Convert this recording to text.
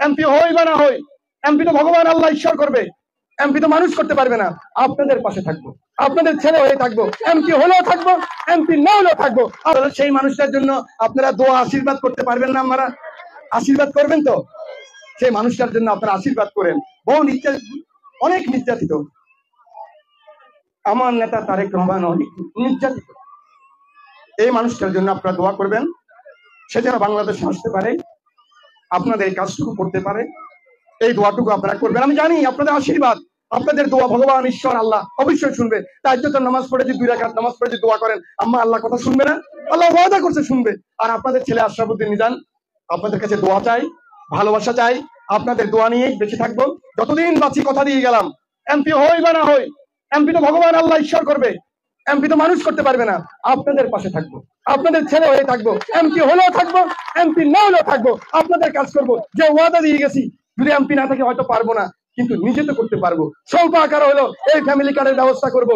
MP হই বা না হই, এমপি তো ভগবান আল্লাহ ঈশ্বর করবে, এমপি তো মানুষ করতে পারবে না। আপনাদের পাশে থাকবো, আপনাদের ছেলে হয়ে থাকবো, এমপি হলেও থাকবো, এমপি না হলেও থাকবো। সেই মানুষটার জন্য আপনারা দোয়া আশীর্বাদ করতে পারবেন না? আপনারা আশীর্বাদ করবেন তো? সেই মানুষটার জন্য আপনারা আশীর্বাদ করেন। বহু অনেক নির্যাতিত, আমার নেতা তারেক রহমান অনেক নির্যাতিত, এই মানুষটার জন্য আপনারা দোয়া করবেন, সে যেন বাংলাদেশে আসতে পারে, আপনাদের এই কাজটুকু করতে পারে, এই দোয়াটুকু আপনারা করবেন। আমি জানি আপনাদের আশীর্বাদ, আপনাদের দোয়া ভগবান ঈশ্বর আল্লাহ অবশ্যই শুনবে। তাহাজ্জুদের নামাজ পড়ে যে 2 রাকাত নামাজ পড়ে যে দোয়া করেন, আম্মা আল্লাহ কথা শুনবে না? আল্লাহ ওয়াদা করছে শুনবে। আর আপনাদের ছেলে আশরাফুদ্দিন নিজান, আপনাদের কাছে দোয়া চাই, ভালোবাসা চাই, আপনাদের দোয়া নিয়েই বেঁচে থাকবো যতদিন বাঁচি। কথা দিয়ে গেলাম, এমপি হই বা না হই, এমপি তো ভগবান আল্লাহ ঈশ্বর করবে, এমপি তো মানুষ করতে পারবে না। আপনাদের পাশে থাকবো, আপনাদের ছেলে হয়ে থাকবো, এমপি হলেও থাকবো, এমপি না হলেও থাকবো, আপনাদের কাজ করবো। যে ওয়াদা দিয়ে গেছি, যদি এমপি না থাকে হয়তো পারবো না, কিন্তু নিজে তো করতে পারবো। স্বল্প আকার হলেও এই ফ্যামিলি কার্ডের ব্যবস্থা করবো।